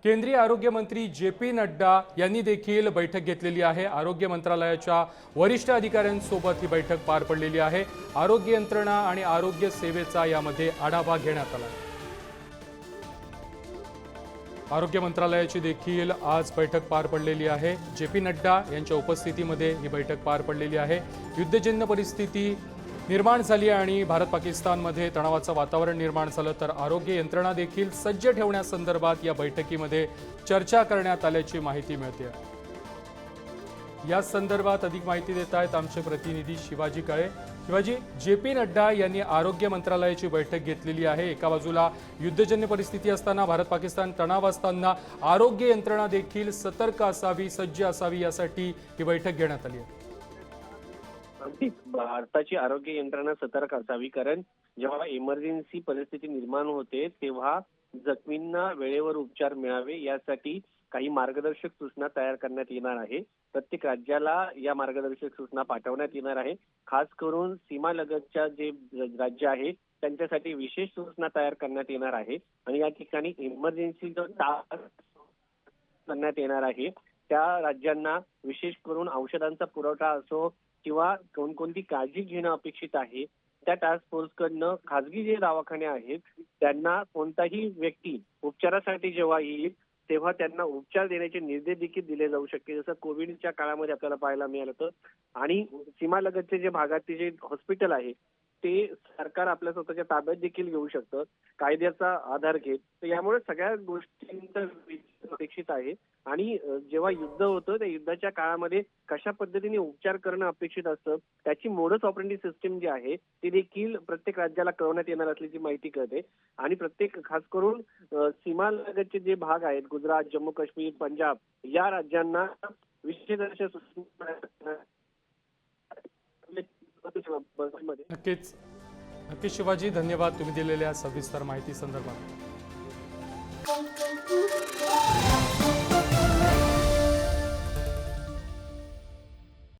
केंद्रीय आरोग्य मंत्री जे.पी. नड्डा यांनी देखील बैठक घेतलेली आहे। आरोग्य मंत्रालयाच्या वरिष्ठ अधिकाऱ्यांसोबत ही बैठक पार पडलेली आहे। आरोग्य यंत्रणा आणि आरोग्य सेवेचा यामध्ये आढावा घेण्यात आला। आरोग्य मंत्रालयाची देखील आज बैठक पार पडलेली आहे। जे.पी. नड्डा यांच्या उपस्थितीमध्ये ही बैठक पार पडलेली आहे। युद्धजन्य परिस्थिती निर्माण झाली आणि भारत पाकिस्तानमध्ये तणावाचं वातावरण निर्माण झालं, तर आरोग्य यंत्रणा देखील सज्ज ठेवण्यासंदर्भात या बैठकीमध्ये चर्चा करण्यात आल्याची माहिती मिळते। या संदर्भात अधिक माहिती देत आहेत आमचे प्रतिनिधी शिवाजी काळे। शिवाजी, जे.पी. नड्डा यांनी आरोग्य मंत्रालयाची बैठक घेतलेली आहे। एका बाजूला युद्धजन्य परिस्थिती असताना, भारत पाकिस्तान तणाव असताना आरोग्य यंत्रणा देखील सतर्क असावी, सज्ज असावी, यासाठी ही बैठक घेण्यात आली आहे। भारताची आरोग्य यंत्रणा सतर्क असावी, कारण जेव्हा इमर्जन्सी परिस्थिती निर्माण होते तेव्हा जखमींना वेळेवर उपचार मिळावे यासाठी काही मार्गदर्शक सूचना तयार करण्यात येणार आहे। प्रत्येक राज्याला या मार्गदर्शक सूचना पाठवण्यात येणार आहे। खास करून सीमालगतच्या जे राज्य आहे त्यांच्यासाठी विशेष सूचना तयार करण्यात येणार आहे आणि या ठिकाणी इमर्जन्सी जो टास्क करण्यात येणार आहे त्या राज्यांना विशेष करून औषधांचा पुरवठा असो किंवा कोणकोणती काळजी घेणं अपेक्षित आहे त्या टास्क फोर्सकडनं खासगी जे दवाखाने आहेत त्यांना कोणताही व्यक्ती उपचारासाठी जेव्हा येईल तेव्हा त्यांना उपचार देण्याचे निर्देश देखील दिले जाऊ शकते, जसं कोविडच्या काळामध्ये आपल्याला पाहायला मिळालं होतं। आणि सीमालगतचे जे भागातले जे हॉस्पिटल आहे ते सरकार आपल्या स्वतःच्या ताब्यात देखील घेऊ शकतं कायद्याचा आधार घेत। तर यामुळे सगळ्या गोष्टींचा अपेक्षित आहे आणि जेव्हा युद्ध होतं त्या युद्धाच्या काळामध्ये कशा पद्धतीने उपचार करणं अपेक्षित असतं त्याची मोडस ऑपरेंडी सिस्टीम जी आहे ती देखील प्रत्येक राज्याला कळवण्यात येणार असल्याची माहिती कळते। आणि प्रत्येक खास करून सीमालगतचे जे भाग आहेत गुजरात, जम्मू काश्मीर, पंजाब या राज्यांना विशेष अशा सूचना नक्कीच शिवाजी, धन्यवाद तुम्ही दिलेल्या सविस्तर माहिती संदर्भात।